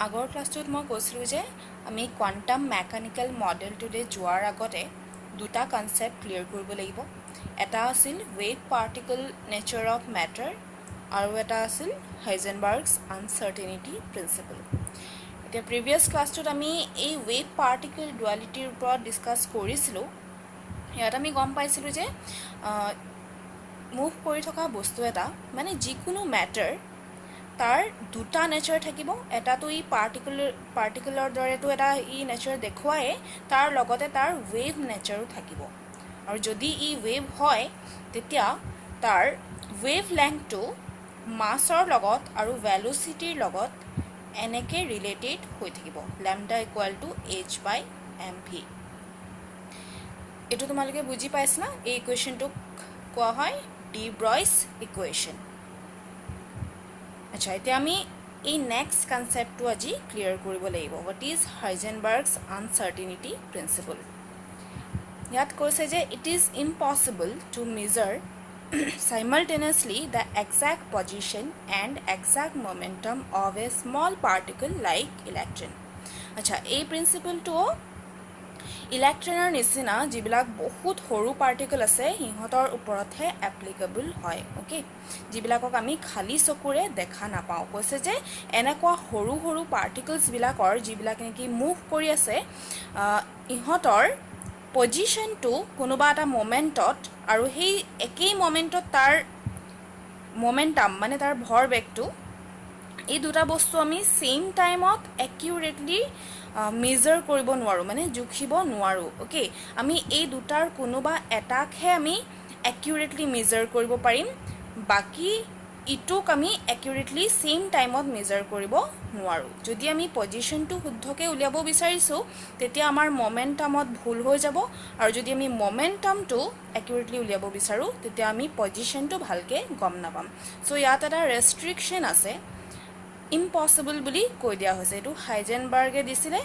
আগৰ ক্লাছটোত মই কৈছিলোঁ যে আমি কোৱান্টাম মেকানিকেল মডেলটোলৈ যোৱাৰ আগতে দুটা কনচেপ্ট ক্লিয়াৰ কৰিব লাগিব। এটা আছিল wave particle nature of matter আৰু এটা আছিল হাইজেনবাৰ্গছ আনচাৰ্টেনিটি প্ৰিন্সিপল। এতিয়া প্ৰিভিয়াছ ক্লাছটোত আমি এই ৱেভ পাৰ্টিকল ডুৱেলিটিৰ ওপৰত ডিছকাছ কৰিছিলোঁ। ইয়াত আমি গম পাইছিলোঁ যে মুভ কৰি থকা বস্তু এটা মানে যিকোনো মেটাৰ তাৰ দুটা নেচাৰ থাকিব। এটাতো ই পাৰ্টিকুলাৰ দৰেতো এটা ই নেচাৰ দেখুৱায়ে, তাৰ লগতে তাৰ ৱেভ নেচাৰো থাকিব। আৰু যদি ই ৱেভ হয় তেতিয়া তাৰ ৱেভ লেংথটো মাছৰ লগত আৰু ভেলোচিটিৰ লগত এনেকৈ ৰিলেটেড হৈ থাকিব, লেমডা ইকুৱেল টু h/mv। এইটো তোমালোকে বুজি পাইছা না? এই ইকুৱেশ্যনটোক কোৱা হয় ডি ব্ৰয়ছ ইকুৱেশ্যন। আচ্ছা, এতিয়া আমি এই নেক্সট কনচেপ্টটো আজি ক্লিয়াৰ কৰিব লাগিব। What is Heisenberg's uncertainty principle. ইয়াত কৈছে যে it is impossible to measure simultaneously the exact position and exact momentum of a small particle like electron. আচ্ছা, এই প্ৰিন্সিপলটো ইলেক্ট্ৰনৰ নিচিনা যিবিলাক বহুত সৰু পাৰ্টিকল আছে সিহঁতৰ ওপৰতহে এপ্লিকেবল হয়। অ'কে, যিবিলাকক আমি খালী চকুৰে দেখা নাপাওঁ। কৈছে যে এনেকুৱা সৰু সৰু পাৰ্টিকলছবিলাকৰ যিবিলাক নেকি মুভ কৰি আছে ইহঁতৰ পজিশ্যনটো কোনোবা এটা মমেণ্টত আৰু সেই একেই মমেণ্টত তাৰ মমেণ্টাম মানে তাৰ ভৰবেগটো, এই দুটা বস্তু আমি ছেইম টাইমত একিউৰেটলি মেজাৰ কৰিব নোৱাৰোঁ, মানে জুখিব নোৱাৰোঁ। অ'কে, আমি এই দুটাৰ কোনোবা এটাকহে আমি একিউৰেটলি মেজাৰ কৰিব পাৰিম, বাকী ইটোক আমি একিউৰেটলি ছেইম টাইমত মেজাৰ কৰিব নোৱাৰোঁ। যদি আমি পজিশ্যনটো শুদ্ধকৈ উলিয়াব বিচাৰিছোঁ তেতিয়া আমাৰ মমেণ্টামত ভুল হৈ যাব, আৰু যদি আমি মমেণ্টামটো একিউৰেটলি উলিয়াব বিচাৰোঁ তেতিয়া আমি পজিশ্যনটো ভালকৈ গম নাপাম। চ' ইয়াত এটা ৰেষ্ট্ৰিকশ্যন আছে, ইম্পচিবল বুলি কৈ দিয়া হৈছে। এইটো হাইজেনবাৰ্গে দিছিলে,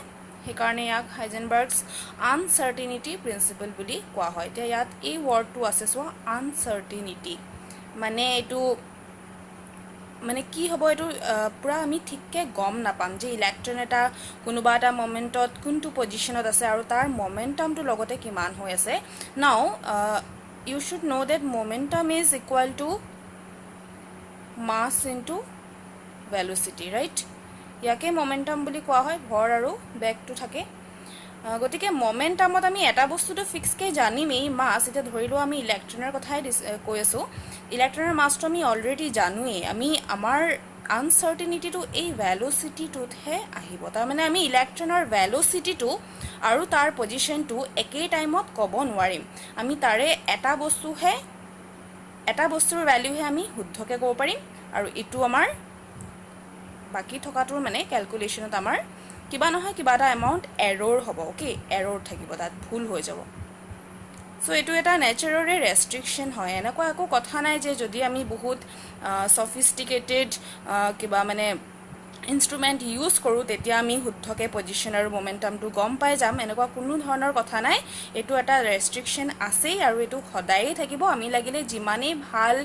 সেইকাৰণে ইয়াক হাইজেনবাৰ্গছ আনচাৰ্টেনিটি প্ৰিন্সিপল বুলি কোৱা হয়। এতিয়া ইয়াত এই ৱৰ্ডটো আছে চোৱা, আনচাৰ্টেনিটি মানে এইটো মানে কি হ'ব, এইটো পূৰা আমি ঠিককৈ গম নাপাম যে ইলেক্ট্ৰন এটা কোনোবা এটা মমেণ্টত কোনটো পজিশ্যনত আছে আৰু তাৰ মমেণ্টামটো লগতে কিমান হৈ আছে। Now you should know' that momentum is equal to mass into velocity, right? ইয়াকে মমেণ্টাম বুলি কোৱা হয়, ভৰ আৰু বেগটো থাকে। গতিকে মমেণ্টামত আমি এটা বস্তুটো ফিক্সকৈ জানিমেই, মাছ। এতিয়া ধৰি লওঁ আমি ইলেক্ট্ৰনৰ কথাই কৈ আছোঁ, ইলেক্ট্ৰনৰ মাছটো আমি অলৰেডি জানোৱেই। আমি আমাৰ আনচাৰ্টেনিটিটো এই ভেলোচিটিটোতহে আহিব। তাৰমানে আমি ইলেক্ট্ৰনৰ ভেলোচিটিটো আৰু তাৰ পজিশ্যনটো একেই টাইমত ক'ব নোৱাৰিম। আমি তাৰে এটা বস্তুৰ ভেল্যুহে আমি শুদ্ধকৈ ক'ব পাৰিম, আৰু এইটো আমাৰ বাকী থকাটোৰ মানে কেলকুলেশ্যনত আমাৰ কিবা নহয় কিবা এটা এমাউণ্ট এৰ'ৰ হ'ব। অ'কে, এৰ'ৰ থাকিব, তাত ভুল হৈ যাব। চ' এইটো এটা নেচাৰৰে ৰেষ্ট্ৰিকশ্যন হয়। এনেকুৱা একো কথা নাই যে যদি আমি বহুত ছফিষ্টিকেটেড কিবা মানে ইনষ্ট্ৰুমেণ্ট ইউজ কৰোঁ তেতিয়া আমি শুদ্ধকৈ পজিশ্যন আৰু মমেণ্টামটো গম পাই যাম, এনেকুৱা কোনো ধৰণৰ কথা নাই। এইটো এটা ৰেষ্ট্ৰিকশ্যন আছেই, আৰু এইটো সদায়েই থাকিব। আমি লাগিলে যিমানেই ভাল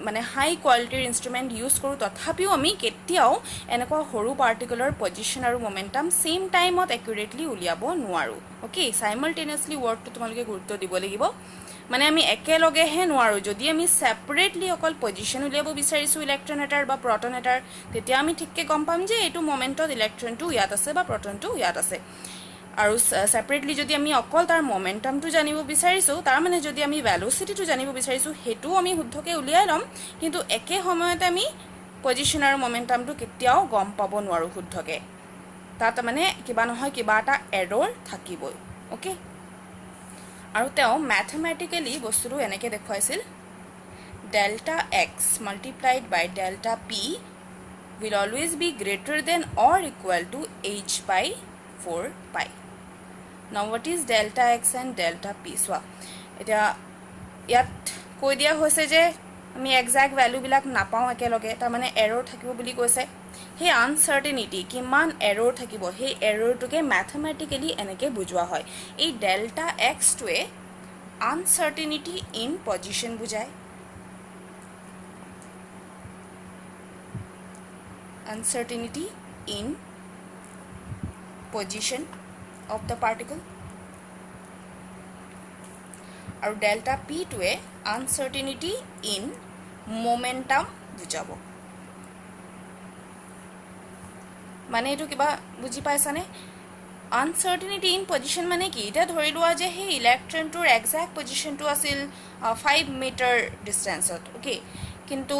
মানে হাই কোৱালিটিৰ ইনষ্ট্ৰুমেণ্ট ইউজ কৰোঁ তথাপিও আমি কেতিয়াও এনেকুৱা সৰু পাৰ্টিকুলাৰ পজিশ্যন আৰু মমেণ্টাম ছেইম টাইমত একিউৰেটলি উলিয়াব নোৱাৰোঁ। অ'কে, চাইমালটেনিয়াছলি ৱৰ্ডটো তোমালোকে গুৰুত্ব দিব লাগিব। মানে আমি একেলগেহে নোৱাৰোঁ। যদি আমি ছেপাৰেটলি অকল পজিশ্যন উলিয়াব বিচাৰিছোঁ ইলেক্ট্ৰন এটাৰ বা প্ৰটন এটাৰ, তেতিয়া আমি ঠিককৈ গম পাম যে এইটো মমেণ্টত ইলেক্ট্ৰনটো ইয়াত আছে বা প্ৰটনটো ইয়াত আছে। আৰু ছেপাৰেটলি যদি আমি অকল তাৰ মমেণ্টামটো জানিব বিচাৰিছোঁ, তাৰমানে যদি আমি ভেলোচিটিটো জানিব বিচাৰিছোঁ, সেইটোও আমি শুদ্ধকৈ উলিয়াই ল'ম, কিন্তু একে সময়তে আমি পজিশ্যন আৰু মমেণ্টামটো কেতিয়াও গম পাব নোৱাৰোঁ শুদ্ধকৈ। তাত মানে কিবা নহয় কিবা এটা এৰ'ৰ থাকিবই। অ'কে, আৰু তেওঁ মেথমেটিকেলি বস্তুটো এনেকৈ দেখুৱাইছিল, delta X multiplied by delta P will always be greater than or equal to h/4π. Now what is delta x and delta p? চোৱা, এতিয়া ইয়াত কৈ দিয়া হৈছে যে আমি এক্সাক্ট ভেলুবিলাক নাপাওঁ একেলগে, তাৰমানে এৰ'ৰ থাকিব বুলি কৈছে। সেই আনচাৰ্টেনিটি কিমান এৰ'ৰ থাকিব, সেই এৰ'ৰটোকে মেথমেটিকেলি এনেকৈ বুজোৱা হয়। এই ডেল্টা এক্সটোৱে আনচাৰ্টেনিটি ইন পজিশ্যন বুজায়। আনচাৰ্টেনিটি in position of the particle আৰু ডেল্টা পিটোৱে আনচাৰ্টেনিটি ইন মোমেণ্টাম বুজাব মানে এইটো কিবা বুজি পাইছানে আনচাৰ্টেনিটি ইন পজিশ্যন মানে কি এতিয়া ধৰি লোৱা যে সেই ইলেক্ট্ৰনটোৰ এক্সাক্ট পজিশ্যনটো আছিল 5 মিটাৰ ডিষ্টেঞ্চত অ'কে কিন্তু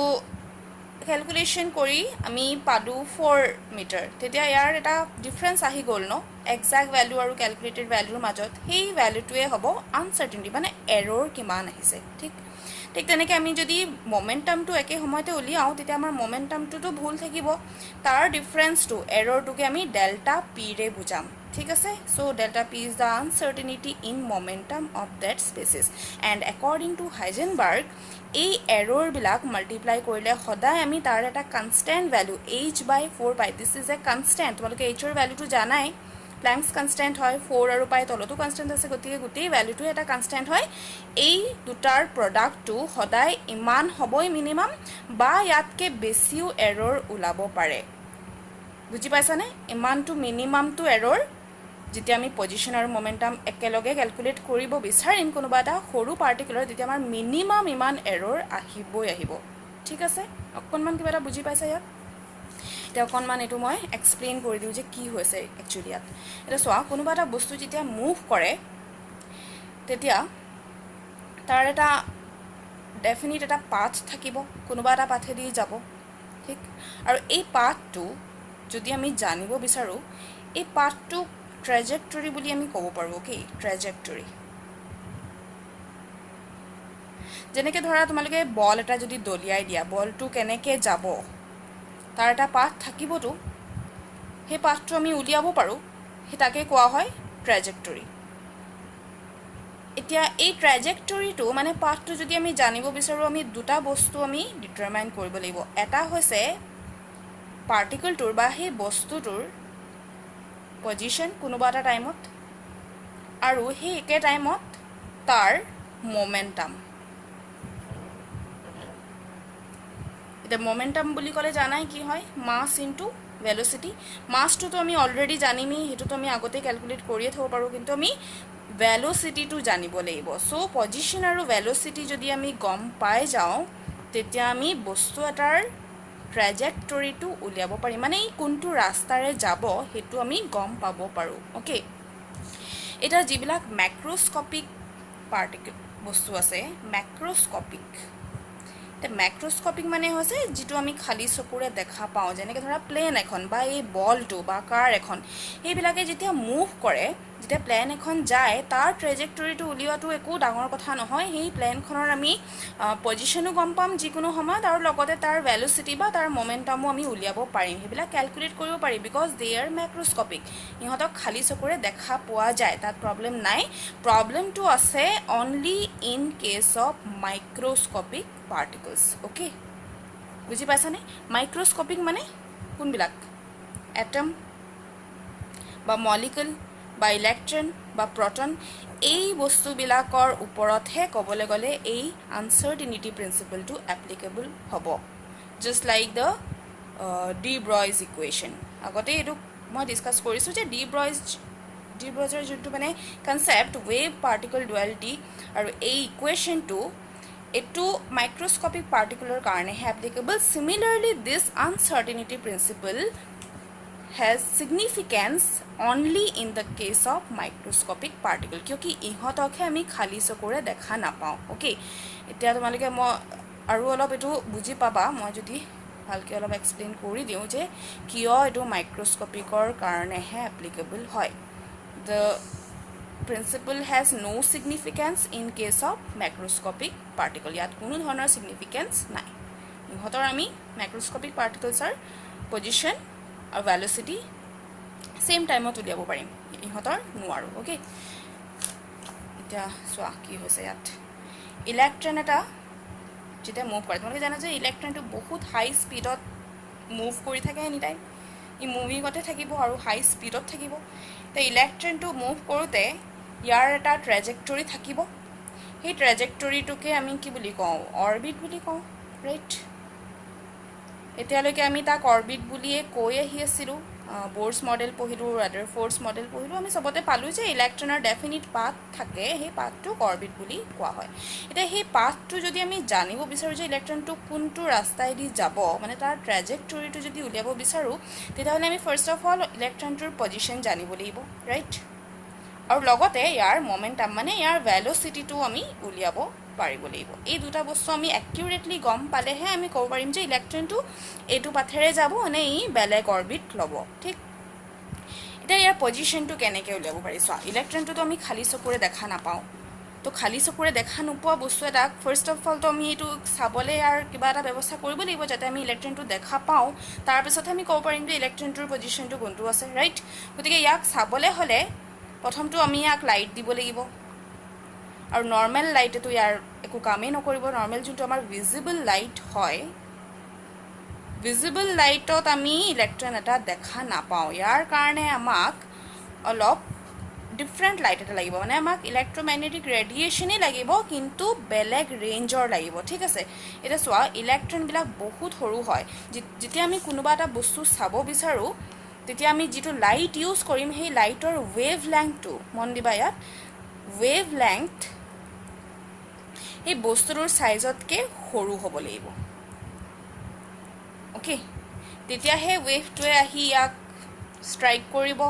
ক্যালকুলেশন কৰি আমি পালো 4 মিটাৰ তেতিয়া ইয়াৰ এটা ডিফাৰেন্স আহি গ'ল ন এক্সাক্ট ভ্যালু আৰু ক্যালকুলেটেড ভ্যালুৰ মাজত সেই ভ্যালুটোৱে হ'ব আনসাৰ্টেনিটি মানে এৰৰ কিমান আহিছে ঠিক ঠিক তেনেকৈ আমি যদি মোমেন্টামটো একে সময়তে উলিয়াও তেতিয়া আমাৰ মোমেন্টামটোতো ভুল থাকিব তাৰ ডিফাৰেন্সটো এৰৰটোকে আমি ডেল্টা পি ৰে বুজাম ঠিক আছে so delta P is the uncertainty in momentum of that species and according to Heisenberg এই এৰৰবিলাক মাল্টিপ্লাই কৰিলে সদায় আমি তাৰ এটা কনষ্টেণ্ট ভ্যালু h/4 পাই দিছ ইজ এ কনষ্টেণ্ট তোমালোকে hৰ ভ্যালুটো জানাই প্ল্যাঙ্কছ কনষ্টেণ্ট হয় 4 আৰু পাই তলতো কনষ্টেণ্ট আছে গতিকে গোটেই ভ্যালুটো এটা কনষ্টেণ্ট হয় এই দুটাৰ প্ৰডাক্টটো সদায় ইমান হ'বই মিনিমাম বা ইয়াতকে বেছিও এৰৰ ওলাব পাৰে বুজি পাইছানে ইমানটো মিনিমামটো এৰৰ যেতিয়া আমি পজিশন আৰু মোমেন্টাম একেলগে ক্যালকুলেট কৰিব বিচাৰিম কোনোবা এটা সৰু পাৰ্টিকুলাৰ তেতিয়া আমাৰ মিনিমাম ইমান এৰৰ আহিব ঠিক আছে অকণমান কিবা এটা বুজি পাইছা ইয়াত এতিয়া অকণমান এইটো মই এক্সপ্লেইন কৰি দিওঁ যে কি হৈছে একচুৱেলি ইয়াত এটা চোৱা কোনোবা এটা বস্তু যেতিয়া মুভ কৰে তেতিয়া তাৰ এটা ডেফিনিট এটা পাথ থাকিব কোনোবা এটা পাথেদি যাব ঠিক আৰু এই পাথটো যদি আমি জানিব বিচাৰো এই পাথটো ট্ৰেজেক্টৰী বুলি আমি ক'ব পাৰো ওকে ট্ৰেজেক্টৰী যেনেকৈ ধৰা তোমালোকে বল এটা যদি দলিয়াই দিয়া বলটো কেনেকৈ যাব তাৰ এটা পাথ থাকিবতো সেই পাথটো আমি উলিয়াব পাৰো হেতাকে কোৱা হয় ট্ৰেজেক্টৰী এতিয়া এই ট্ৰেজেক্টৰীটো মানে পাথটো যদি আমি জানিব বিচাৰো আমি দুটা বস্তু আমি ডিটাৰমাইন কৰিব লাগিব এটা হৈছে পাৰ্টিকলটোৰ বা সেই বস্তুটোৰ পজিশন কোনোবা এটা টাইমত আৰু সেই একে টাইমত তাৰ মোমেন্টাম এটা মোমেন্টাম বুলি ক'লে জানাই কি হয় মাস ইনটু ভেলোসিটি মাসটো আমি অলৰেডি জানিমি হেতুটো আমি আগতে ক্যালকুলেট কৰিয়ে থব পাৰো কিন্তু আমি ভেলোসিটিটো জানিব লাগিব সো পজিশন আৰু ভেলোসিটি যদি আমি গম পাই যাও তেতিয়া আমি বস্তু এটাৰ ট্ৰেজেক্টৰীটো উলিয়াব পাৰিম মানে এই কোনটো ৰাস্তাৰে যাব হেতু আমি গম পাব পাৰো ওকে এটা যিবিলাক ম্যাক্ৰোস্কোপিক পাৰ্টিকল বস্তু আছে ম্যাক্ৰোস্কোপিক তে ম্যাক্ৰোস্কোপিক মানে হৈছে যেটো আমি খালি চকুৰে দেখা পাও যেনেকৈ ধৰা প্লেন এখন বা এই বলটো বা কাৰ এখন এইবিলাকে যেতিয়া মুভ কৰে যেতিয়া প্লেন এখন যায় তাৰ ট্ৰেজেক্টৰীটো উলিয়াটো একো ডাঙৰ কথা নহয় সেই প্লেনখনৰ আমি পজিশনো গম পাম যিকোনো সময়ত আৰু লগতে তাৰ ভেলোসিটি বা তাৰ মোমেন্টামো আমি উলিয়াব পাৰিম হেবিলাক ক্যালকুলেট কৰিব পাৰি বিকজ দে আৰ ম্যাক্ৰোস্কোপিক ইহঁতক খালি চকুৰে দেখা পোৱা যায় তাত প্ৰবলেম নাই প্ৰবলেমটো আছে only in case of microscopic particles okay বুজি পাইছানে মাইক্ৰোস্কোপিক মানে কোনবিলাক এটম বা মলিকুল বা ইলেক্ট্ৰন বা প্ৰটন এই বস্তুবিলাকৰ ওপৰতহে ক'বলৈ গ'লে এই আনসাৰ্টেনিটি প্ৰিন্সিপলটো এপ্লিকেবল হ'ব just like the de Broglie equation আগতে এইটো মই ডিসকাস কৰিছো যে ডি ব্ৰয়জৰ যোনটো মানে কনসেপ্ট ৱেভ পাৰ্টিকল ডুৱেলিটি আৰু এই ইকুৱেশ্যনটো এটো মাইক্ৰোস্কোপিক পাৰ্টিকুলাৰ কাৰণে applicable similarly this uncertainty principle has significance only in the case of microscopic particle क्योंकि इहतके আমি খালি চকুৰে দেখা নাপাও ওকে এতিয়া তোমালকে মই আৰু অলপ এটো বুজি পাবা মই যদি ভালকে অলপ এক্সপ্লেইন কৰি দিও যে কিয় এটো মাইক্ৰোস্কোপিকৰ কাৰণে হে এপ্লিকেবল হয় the principle has no significance in case of macroscopic particle ইয়াত কোনো ধৰণৰ significance নাই ইহতৰ আমি macroscopic particles are position আৰু ভেলোসিটি সেম টাইমত উলিয়াব পাৰিম ইহতৰ নোৱাৰো ওকে এটা সোৱা কি হৈছে ইয়াত ইলেক্ট্ৰন এটা যেটা মুভ কৰে তোমালোকে জানা যে ইলেক্ট্ৰনটো বহুত হাই স্পীডত মুভ কৰি থাকে এনি টাইম ই মুভিং গতে থাকিব আৰু হাই স্পীডত থাকিব তে ইলেক্ট্ৰনটো মুভ কৰোতে ইয়াৰ এটা ট্ৰেজেক্টৰী থাকিব সেই ট্ৰেজেক্টৰীটোকে আমি কি বুলি কওঁ অৰবিট বুলি কওঁ ৰাইট এতিয়ালৈকে আমি তাক অৰবিট বুলিয়ে কৈ আহি আছিলোঁ ব'ৰ্ছ মডেল পঢ়িলোঁ ৰাদাৰফ'ৰ্ডছ মডেল পঢ়িলোঁ আমি চবতে পালোঁ যে ইলেক্ট্ৰনৰ ডেফিনিট পাথ থাকে সেই পাথটোক অৰবিট বুলি কোৱা হয় এতিয়া সেই পাথটো যদি আমি জানিব বিচাৰোঁ যে ইলেক্ট্ৰনটো কোনটো ৰাস্তাইদি যাব মানে তাৰ ট্ৰেজেক্টৰীটো যদি উলিয়াব বিচাৰোঁ তেতিয়াহ'লে আমি ফাৰ্ষ্ট অফ অল ইলেক্ট্ৰনটোৰ পজিশ্যন জানিব লাগিব ৰাইট আৰু লগতে ইয়াৰ মমেণ্টাম মানে ইয়াৰ ভেল'চিটিটো আমি উলিয়াব পাৰিব লাগিব এই দুটা বস্তু আমি একিউৰেটলি গম পালেহে আমি ক'ব পাৰিম যে ইলেক্ট্ৰনটো এইটো পাথেৰে যাব নে ই বেলেগ অৰবিট ল'ব ঠিক এতিয়া ইয়াৰ পজিশ্যনটো কেনেকৈ উলিয়াব পাৰি চোৱা ইলেক্ট্ৰনটোতো আমি খালী চকুৰে দেখা নাপাওঁ তো খালী চকুৰে দেখা নোপোৱা বস্তু এটাক ফাৰ্ষ্ট অফ অলটো আমি এইটো চাবলৈ ইয়াৰ কিবা এটা ব্যৱস্থা কৰিব লাগিব যাতে আমি ইলেক্ট্ৰনটো দেখা পাওঁ তাৰপিছতহে আমি ক'ব পাৰিম যে ইলেক্ট্ৰনটোৰ পজিশ্যনটো কোনটো আছে ৰাইট গতিকে ইয়াক চাবলৈ হ'লে প্ৰথমটো আমি ইয়াক লাইট দিব লাগিব আৰু নৰ্মেল লাইটেতো ইয়াৰ একো কামেই নকৰিব নৰ্মেল যোনটো আমাৰ ভিজিবল লাইট হয় ভিজিবল লাইটত আমি ইলেক্ট্ৰন এটা দেখা নাপাওঁ ইয়াৰ কাৰণে আমাক অলপ ডিফাৰেণ্ট লাইট এটা লাগিব মানে আমাক ইলেক্ট্ৰমেগনেটিক ৰেডিয়েশ্যনেই লাগিব কিন্তু বেলেগ ৰেঞ্জৰ লাগিব ঠিক আছে এতিয়া চোৱা ইলেক্ট্ৰনবিলাক বহুত সৰু হয় যেতিয়া আমি কোনোবা এটা বস্তু চাব বিচাৰোঁ তেতিয়া আমি যিটো লাইট ইউজ কৰিম সেই লাইটৰ ৱেভ লেংথটো মন দিবা ইয়াত ৱেভ লেংথ এই বস্তুটোৰ চাইজতকৈ সৰু হ'ব লাগিব অ'কে তেতিয়াহে ৱেভটোৱে আহি ইয়াক ষ্ট্ৰাইক কৰিব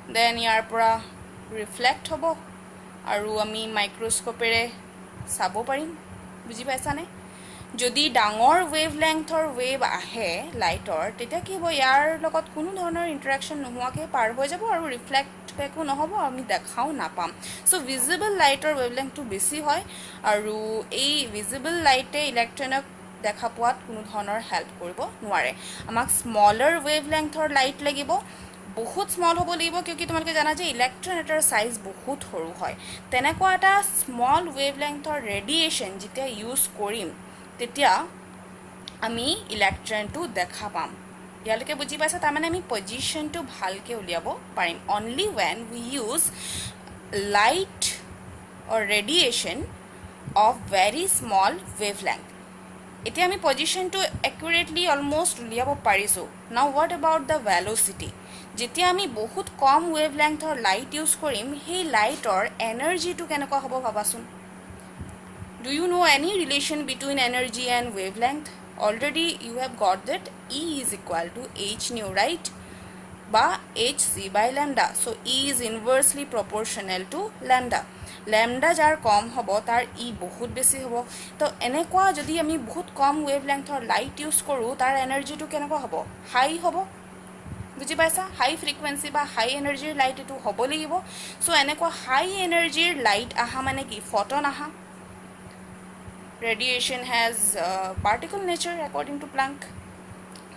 দেন ইয়াৰ পৰা ৰিফ্লেক্ট হ'ব আৰু আমি মাইক্ৰস্ক'পেৰে চাব পাৰিম বুজি পাইছানে যদি ডাঙৰ ৱেভ লেংথৰ ৱেভ আহে লাইটৰ তেতিয়া কি হ'ব ইয়াৰ লগত কোনো ধৰণৰ ইণ্টাৰেকশ্যন নোহোৱাকৈ পাৰ হৈ যাব আৰু ৰিফ্লেক্ট বেকো নহ'ব আমি দেখাও নাপাম চ' ভিজিবল লাইটৰ ৱেভ লেংথটো বেছি হয় আৰু এই ভিজিবল লাইটে ইলেক্ট্ৰনক দেখা পোৱাত কোনো ধৰণৰ হেল্প কৰিব নোৱাৰে আমাক স্মলাৰ ৱেভ লেংথৰ লাইট লাগিব বহুত স্মল হ'ব লাগিব কিয় তোমালোকে জানা যে ইলেক্ট্ৰন এটাৰ চাইজ বহুত সৰু হয় তেনেকুৱা এটা স্মল ৱেভ লেংথৰ ৰেডিয়েশ্যন যেতিয়া ইউজ কৰিম তেতিয়া আমি ইলেক্ট্ৰনটো দেখা পাম ইয়ালৈকে বুজি পাইছা তাৰমানে আমি পজিশ্যনটো ভালকৈ উলিয়াব পাৰিম only when we use light or radiation of very small wavelength এতিয়া আমি পজিশ্যনটো একুৰেটলি অলমষ্ট উলিয়াব পাৰিছোঁ নাও হোৱাট এবাউট দ্য ভেল'চিটি যেতিয়া আমি বহুত কম ৱেভ লেংথৰ লাইট ইউজ কৰিম সেই লাইটৰ এনাৰ্জিটো কেনেকুৱা হ'ব ভাবাচোন do you know' any relation between energy and wave length already you have got that E is equal to h nu right বা h c by lambda so' E is inversely proportional to lambda lambda যাৰ কম হ'ব তাৰ ই বহুত বেছি হ'ব তো এনেকুৱা যদি আমি বহুত কম ৱেভ লেংথৰ লাইট ইউজ কৰোঁ তাৰ এনাৰ্জিটো কেনেকুৱা হ'ব হাই হ'ব বুজি পাইছা হাই ফ্ৰিকুৱেঞ্চি বা হাই এনাৰ্জিৰ লাইট এইটো হ'ব লাগিব চ' এনেকুৱা হাই এনাৰ্জিৰ লাইট আহা মানে কি ফটন আহা radiation has particle nature according to Planck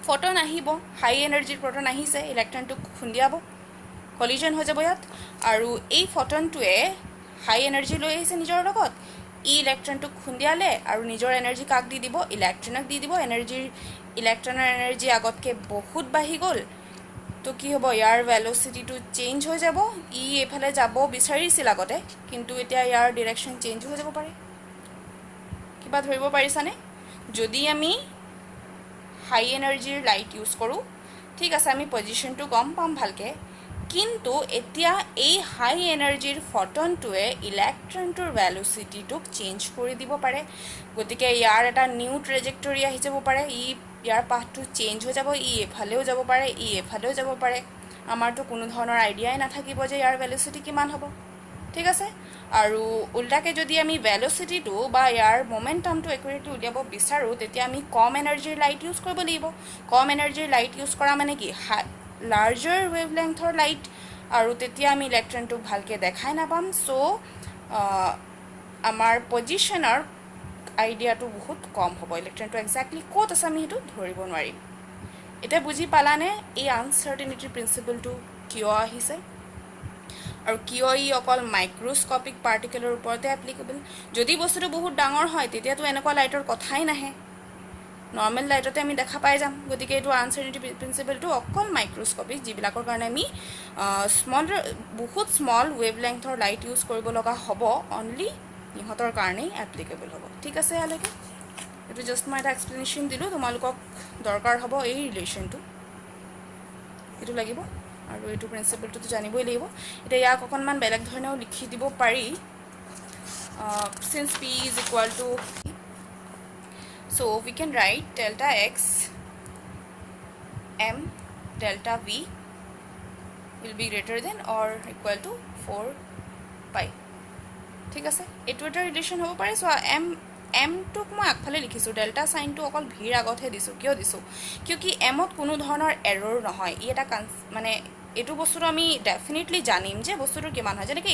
photon আহিব হাই এনাৰ্জিৰ ফটন আহিছে ইলেক্ট্ৰনটোক খুন্দিয়াব কলিজন হৈ যাব ইয়াত আৰু এই ফটনটোৱে হাই এনাৰ্জি লৈ আহিছে নিজৰ লগত ই ইলেক্ট্ৰনটোক খুন্দিয়ালে আৰু নিজৰ এনাৰ্জি কাক দি দিব ইলেক্ট্ৰনক দি দিব ইলেক্ট্ৰনৰ এনাৰ্জি আগতকৈ বহুত বাঢ়ি গ'ল তো কি হ'ব ইয়াৰ ভেল'চিটিটো চেঞ্জ হৈ যাব ই এইফালে যাব বিচাৰিছিল আগতে কিন্তু এতিয়া ইয়াৰ ডিৰেকশ্যন চেঞ্জ হৈ যাব পাৰে কিবা ধৰিব পাৰিছানে যদি আমি হাই এনাৰ্জিৰ লাইট ইউজ কৰোঁ ঠিক আছে আমি পজিশ্যনটো গম পাম ভালকৈ কিন্তু এতিয়া এই হাই এনাৰ্জিৰ ফটনটোৱে ইলেক্ট্ৰনটোৰ ভেল'চিটিটোক চেঞ্জ কৰি দিব পাৰে গতিকে ইয়াৰ এটা নিউ ট্ৰেজেক্টৰী আহি যাব পাৰে ইয়াৰ পাথটো চেঞ্জ হৈ যাব ই এফালেও যাব পাৰে ই এফালেও যাব পাৰে আমাৰতো কোনো ধৰণৰ আইডিয়াই নাথাকিব যে ইয়াৰ ভেল'চিটি কিমান হ'ব ঠিক আছে আৰু উল্টাকৈ যদি আমি ভেল'চিটিটো বা ইয়াৰ মমেণ্টামটো একুৰেটলি উলিয়াব বিচাৰোঁ তেতিয়া আমি কম এনাৰ্জিৰ লাইট ইউজ কৰিব লাগিব কম এনাৰ্জিৰ লাইট ইউজ কৰা মানে কি লাৰ্জাৰ ৱেভ লেংথৰ লাইট আৰু তেতিয়া আমি ইলেক্ট্ৰনটোক ভালকৈ দেখাই নাপাম চ' আমাৰ পজিশ্যনৰ আইডিয়াটো বহুত কম হ'ব ইলেক্ট্ৰনটো একজেক্টলি ক'ত আছে আমি সেইটো ধৰিব নোৱাৰিম এতিয়া বুজি পালানে এই আনচাৰ্টেনিটিৰ প্ৰিন্সিপলটো কিয় আহিছে আৰু কিয় ই অকল মাইক্ৰস্কপিক পাৰ্টিকেলৰ ওপৰতে এপ্লিকেবল যদি বস্তুটো বহুত ডাঙৰ হয় তেতিয়াতো এনেকুৱা লাইটৰ কথাই নাহে নৰ্মেল লাইটতে আমি দেখা পাই যাম গতিকে এইটো আনচাৰ্টেনিটি প্ৰিন্সিপলটো অকল মাইক্ৰস্কপিক যিবিলাকৰ কাৰণে আমি বহুত স্মল ৱেভ লেংথৰ লাইট ইউজ কৰিব লগা হ'ব অনলি ইহঁতৰ কাৰণেই এপ্লিকেবল হ'ব ঠিক আছে ইয়ালৈকে এইটো জাষ্ট মই এটা এক্সপ্লেনেশ্যন দিলোঁ, তোমালোকক দৰকাৰ হ'ব এই ৰিলেশ্যনটো, এইটো লাগিব আৰু এইটো প্ৰিন্সিপলটোতো জানিবই লাগিব। এতিয়া ইয়াক অকণমান বেলেগ ধৰণেও লিখি দিব পাৰি, since p is equal to, so we can write delta x m delta v will be greater than or equal to 4 pi, ঠিক আছে। এইটো এটা ৰিলেশ্যন হ'ব পাৰে। চ' এমটোক মই আগফালে লিখিছোঁ, ডেল্টা চাইনটো অকল ভিৰ আগতহে দিছোঁ। কিয় দিছোঁ? কিয়কি এমত কোনো ধৰণৰ এৰৰ নহয়। ই এটা মানে এইটো বস্তুটো আমি ডেফিনেটলি জানিম যে বস্তুটো কিমান হয়। যেনেকৈ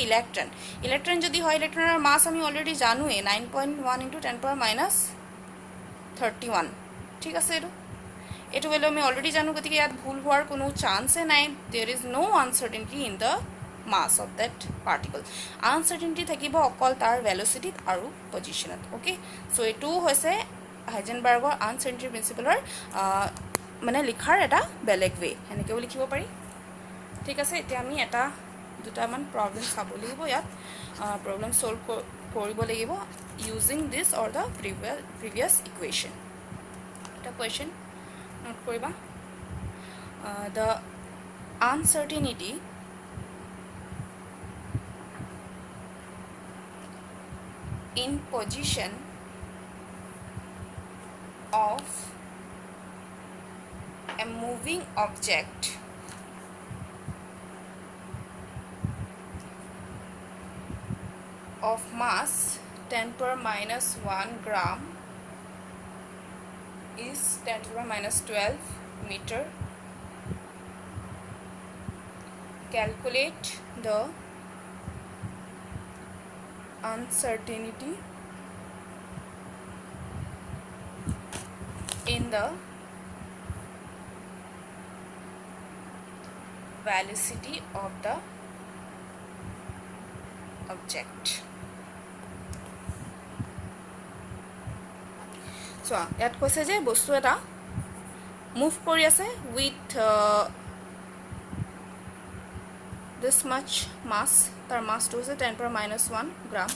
ইলেক্ট্ৰন যদি হয়, ইলেক্ট্ৰনৰ মাছ আমি অলৰেডি জানোৱেই 9.1 × 10⁻31, ঠিক আছে। এইটো ভেলু আমি অলৰেডি জানো, গতিকে ইয়াত ভুল হোৱাৰ কোনো চান্সেই নাই। There is no' uncertainty in the mass of that particle. Uncertainty থাকিব অকল তাৰ ভেলচিটিত আৰু পজিশ্যনত। অ'কে, চ' এইটোও হৈছে হাইজেনবাৰ্গৰ আনচাৰ্টেনিটি প্ৰিন্সিপলৰ মানে লিখাৰ এটা বেলেগ ৱে, সেনেকৈও লিখিব পাৰি, ঠিক আছে। এতিয়া আমি দুটামান প্ৰব্লেম চাব লাগিব ইয়াত, প্ৰব্লেম ছল্ভ কৰিব লাগিব using this or the previous equation. এটা কুৱেশ্যন নোট কৰিবা, the uncertainty in position of a moving object of mass 10⁻⁻1 gram is 10⁻⁻12 meter. Calculate the uncertainty in the velocity of the object. So ইয়াত কৈছে যে বস্তু এটা মুভ কৰি আছে উইথ this much mass, তাৰ মাছটো হৈছে 10⁻⁻1 গ্ৰাম,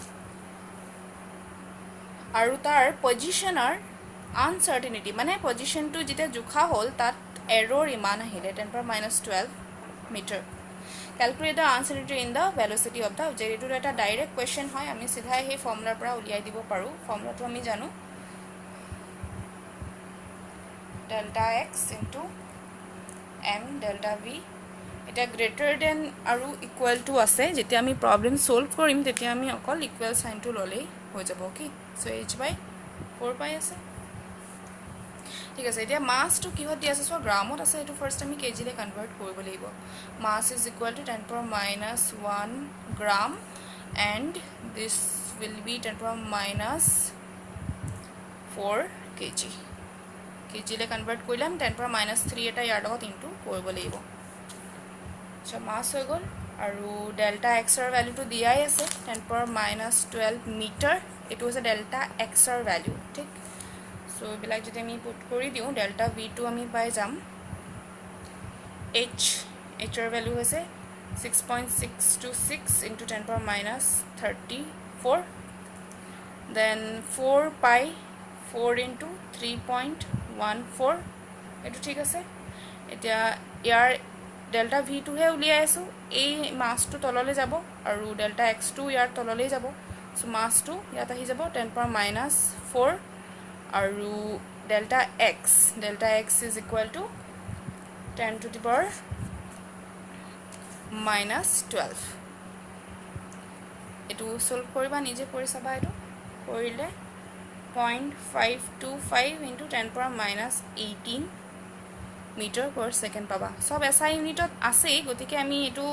আৰু তাৰ পজিশ্যনৰ আনচাৰ্টেনিটি মানে পজিশ্যনটো যেতিয়া জোখা হ'ল তাত এৰৰ ইমান আহিলে 10⁻12 meter. Calculate the uncertainty in the velocity of the object. এইটো এটা ডাইৰেক্ট কুৱেশ্যন হয়, আমি চিধাই সেই ফৰ্মুলাৰ পৰা উলিয়াই দিব পাৰোঁ। ফৰ্মুলাটো আমি জানো, delta X into M delta V. এতিয়া গ্ৰেটাৰ দেন আৰু ইকুৱেল টু আছে, যেতিয়া আমি প্ৰব্লেম ছল্ভ কৰিম তেতিয়া আমি অকল ইকুৱেল চাইনটো ল'লেই হৈ যাব। অ'কে, চ' h/4 পাই আছে, ঠিক আছে। এতিয়া মাছটো কিহত দি আছে? চ' গ্ৰামত আছে, এইটো ফাৰ্ষ্ট আমি কেজিলৈ কনভাৰ্ট কৰিব লাগিব। Mass is equal to 10⁻⁻1 gram and this will be 10⁻⁻4 kg. কেজিলৈ কনভাৰ্ট কৰিলে আমি 10⁻³ এটা ইয়াৰ লগত ইনটু কৰিব লাগিব। আচ্ছা, মাছ হৈ গ'ল, আৰু ডেল্টা এক্সৰ ভেলুটো দিয়াই আছে 10⁻12 মিটাৰ। এইটো হৈছে ডেল্টা এক্সৰ ভেলু, ঠিক। চ' এইবিলাক যদি আমি পুট কৰি দিওঁ, ডেল্টা ভিটো আমি পাই যাম এইচৰ ভেলু হৈছে 6.626 ইনটু 10⁻34, দেন 4 পাই 4 ইনটু 3.14, এইটো ঠিক আছে। এতিয়া ইয়াৰ ডেল্টা ভিটোহে উলিয়াই আছোঁ, এই মাছটো তললৈ যাব আৰু ডেল্টা এক্সটো ইয়াৰ তললৈ যাব। চ' মাছটো ইয়াত আহি যাব 10⁻4 আৰু delta x is equal two 10⁻12। এইটো ছল্ভ কৰিবা, নিজে কৰি চাবা। এইটো কৰিলে 0.525 ইনটু 10⁻18 মিটাৰ পাৰ ছেকেণ্ড পাবা। চব SI ইউনিটত আছেই, গতিকে আমি এইটো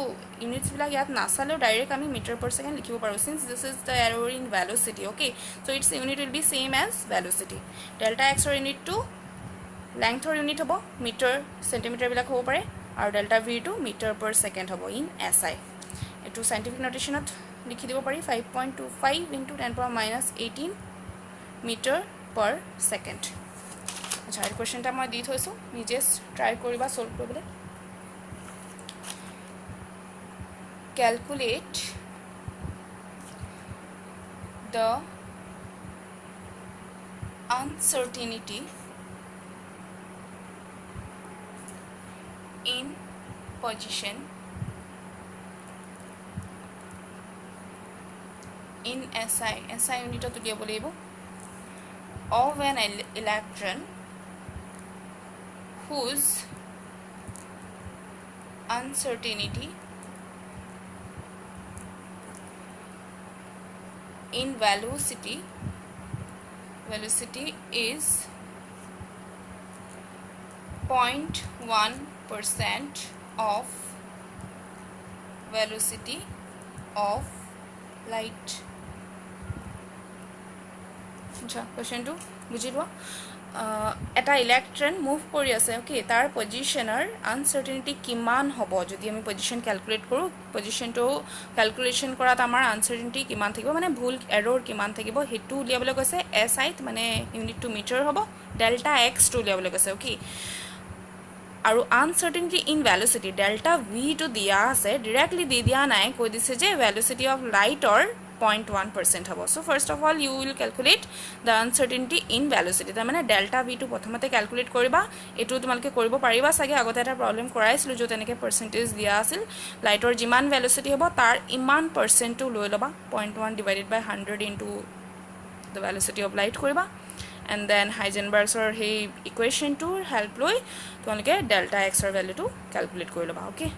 ইউনিটছবিলাক ইয়াত নাচালেও ডাইৰেক্ট আমি মিটাৰ পাৰ ছেকেণ্ড লিখিব পাৰোঁ, since this is the error in velocity. Okay, so' its unit will be same as velocity. Delta এক্সৰ ইউনিটটো লেংথৰ ইউনিট হ'ব, মিটাৰ চেণ্টিমিটাৰবিলাক হ'ব পাৰে, আৰু ডেল্টা ভিটো মিটাৰ পাৰ ছেকেণ্ড হ'ব ইন SI। এইটো চাইণ্টিফিক নটেশ্যনত লিখি দিব পাৰি, 5.25 ইনটু 10⁻18 মিটাৰ পাৰ ছেকেণ্ড। আচ্ছা, এই কুৱেশ্যনটা মই দি থৈছোঁ, নিজে ট্ৰাই কৰিবা ছল্ভ কৰিবলৈ। Calculate the uncertainty in position in SI unit to dia bolebo of an electron whose uncertainty in velocity is 0.1% of velocity of light. আচ্ছা কোৱেশ্চনটো বুজি লোৱা এটা ইলেক্ট্ৰন মুভ কৰি আছে ওকে তাৰ পজিশনৰ আনসাৰ্টেনিটি কিমান হ'ব যদি আমি পজিশন ক্যালকুলেট কৰো পজিশনটো ক্যালকুলেশন কৰাত আমাৰ আনসাৰ্টেনিটি কিমান থাকিব মানে ভুল এৰৰ কিমান থাকিব হেতু উলিয়াবলৈ কৈছে SI মানে ইউনিট টু মিটাৰ হ'ব ডেল্টা x টু উলিয়াবলৈ কৈছে ওকে আৰু আনসাৰ্টেনিটি in velocity delta v two দিয়া আছে ডাইৰেক্টলি দি দিয়া নাই কৈ দিছে যে ভেলোচিটি অফ লাইটৰ 0.1% হব so first of all you will calculate the uncertainty in velocity তাৰ মানে delta v টু প্ৰথমতে ক্যালকুলেট কৰিবা এটো তোমালকে কৰিব পাৰিবা সাগে আগতে এটা প্ৰবলেম কৰাইছিল যত এনেকে পাৰ্সেন্টেজ দিয়া আছিল লাইটৰ যিমান ভেলোচিটি হ'ব তাৰ ইমান পাৰ্সেন্ট টু লৈ লবা 0.1 divided by 100 into the velocity of light কৰিবা and then Heisenberg's or hey equation to help loi তোমালকে delta x ৰ ভ্যালুটো ক্যালকুলেট কৰি লবা okay